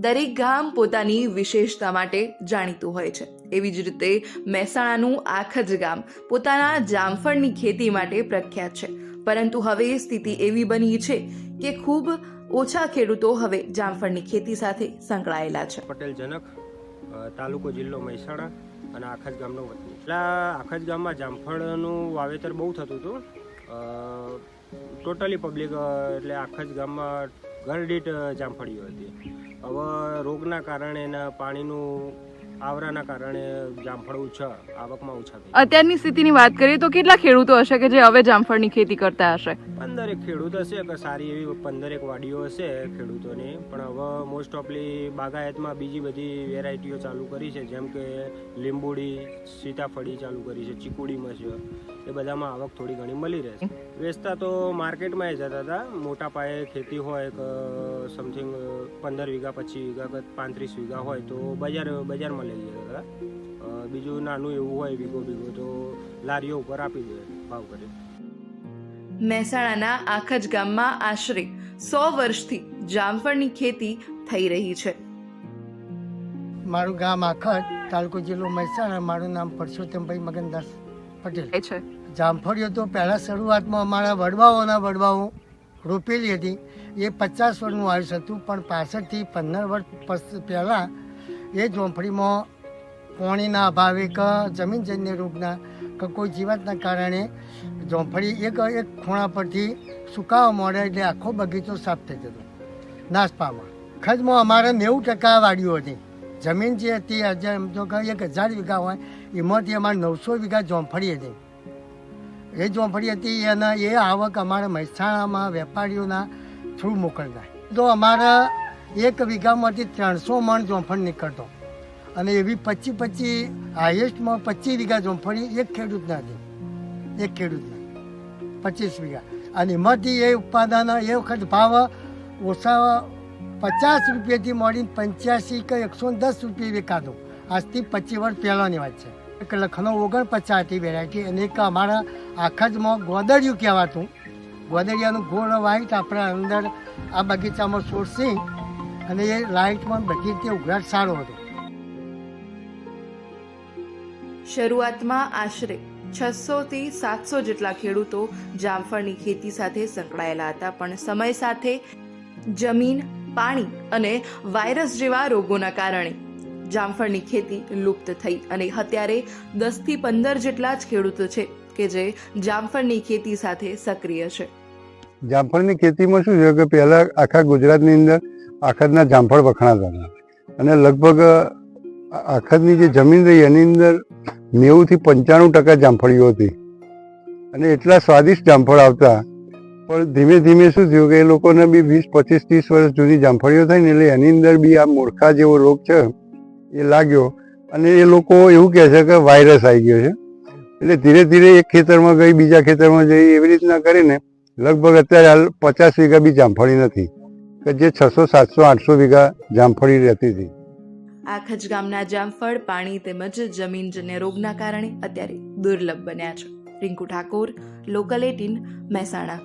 દરેક ગામ પોતાની વિશેષતા માટે જાણીતું હોય છે. એવી જ રીતે મહેસાણાનું આખજ ગામ પોતાના જામફળની ખેતી માટે પ્રખ્યાત છે. પરંતુ હવે સ્થિતિ એવી બની છે કે ખૂબ ઓછા ખેડૂતો હવે જામફળની ખેતી સાથે સંકળાયેલા છે. પટેલ જનક, તાલુકો જિલ્લો મહેસાણા અને આખજ ગામનો વતની. એટલા આખજ ગામમાં જામફળનું વાવેતર બહુ થતું હતું. ટોટલી પબ્લિક એટલે આખજ ગામમાં ઘર દીઠ જામફળીઓ હતી. હવે રોગના કારણે અને પાણીનું આવરાના કારણે જામફળ આવકમાં ઓછા થઈ. અત્યારની સ્થિતિની વાત કરીએ તો કેટલા ખેડૂતો હશે કે જે હવે જામફળની ખેતી કરતા હશે? 15 ખેડૂત હશે કે સારી એવી 15 વાડીઓ હશે ખેડૂતોની. પણ હવે મોસ્ટ ઓફલી બાગાયતમાં બીજી બધી વેરાયટીઓ ચાલુ કરી છે, જેમ કે લીંબુડી, સીતાફળી ચાલુ કરી છે, ચીકુડીમાં છે. એ બધામાં આવક થોડી ઘણી મળી રહે છે. વેચતા તો માર્કેટમાં જતા હતા. મોટા પાયે ખેતી હોય કે સમથિંગ 15 વીઘા, 25 વીઘા કે 35 વીઘા હોય તો બજારમાં લઈ જતા હતા. બીજું નાનું એવું હોય વીઘો તો લારીઓ ઉપર આપી દે ભાવ કરે. મહેસાણાના આખજ ગામમાં આશરે 100 વર્ષથી જામફળની ખેતી થઈ રહી છે. મારું ગામ આખજ, તાલુકો જિલ્લો મહેસાણા. મારું નામ પરસોત્તમભાઈ મગનદાસ પટેલ છે. જામફળીઓ તો પહેલાં શરૂઆતમાં અમારા વડવાઓ રોપેલી હતી. એ 50 વર્ષનું આયુષ હતું, પણ પાછળથી 15 વર્ષ પહેલાં એ જામફળીમાં પાણીના અભાવે કે જમીનજન્ય રોગના કે કોઈ જીવાતના કારણે જામફળી એક ખૂણા પરથી સુકાવા માંડે એટલે આખો બગીચો સાફ થઈ જતો, નાશ પામવા. ખજમાં અમારે 90% વાડીઓ હતી. જમીન જે હતી જો કે 1000 વીઘા હોય, એમાંથી અમારે 900 વીઘા જામફળી હતી. એ જામફળી હતી એના એ આવક અમારા મહેસાણામાં વેપારીઓના થ્રુ મોકલતા. તો અમારા 1 વીઘામાંથી 300 મણ જામફળ નીકળતો. અને એવી 25 હાઈએસ્ટમાં 25 વીઘા જામફળી એક ખેડૂતના હતી. 25 વીઘા. અને એમાંથી એ ઉત્પાદન એ વખત ભાવ ઓછા 50 રૂપિયાથી મળીને 85 કે 110 રૂપિયા વેચાતો. આજથી 25 વર્ષ પહેલાંની વાત છે. એક લખનઉ 49 હતી વેરાયટી, અને એક અમારા આખજમાં ગોદડિયું કહેવાતું. ગોદડિયાનું ગોળ વાઈટ આપણા અંદર આ બગીચામાં છોડશી, અને એ લાઇટમાં બધી રીતે ઉઘરાટ સારો હતો. શરૂઆતમાં આશરે 600 થી 700 જેટલા ખેડૂતો જામફળની ખેતી સાથે સંકળાયેલા હતા, પણ સમય સાથે જમીન, પાણી અને વાયરસ જેવા રોગોના કારણે જામફળની ખેતી લુપ્ત થઈ અને અત્યારે 10 થી 15 જેટલા જ ખેડૂતો છે કે જે જામફળની ખેતી સાથે સક્રિય છે. જામફળની ખેતીમાં શું છે કે પહેલાં આખા ગુજરાતની અંદર આખજના જામફળ વખણાતા હતા, અને લગભગ આખજની જે જમીન રહી એની અંદર 90 થી 95% જામફળીઓ હતી, અને એટલા સ્વાદિષ્ટ જામફળ આવતા. પણ ધીમે ધીમે શું થયું કે એ લોકોને બી 20, 25, 30 વર્ષ જૂની જામફળીઓ થઈ ને એટલે એની અંદર બી આ મૂર્ખા જેવો રોગ છે એ લાગ્યો, અને એ લોકો એવું કહે છે કે વાયરસ આવી ગયો છે. એટલે ધીરે ધીરે એક ખેતરમાં ગઈ, બીજા ખેતરમાં જઈ, એવી રીતના કરીને લગભગ અત્યારે હાલ 50 વીઘા બી જામફળી નથી, કે જે 600, 700, 800 વીઘા જામફળી રહેતી હતી. આખજ ગામના જામફળ પાણી તેમજ જમીનજન્ય રોગના કારણે અત્યારે દુર્લભ બન્યા છે. રિંકુ ઠાકોર, લોકલ 18, મહેસાણા.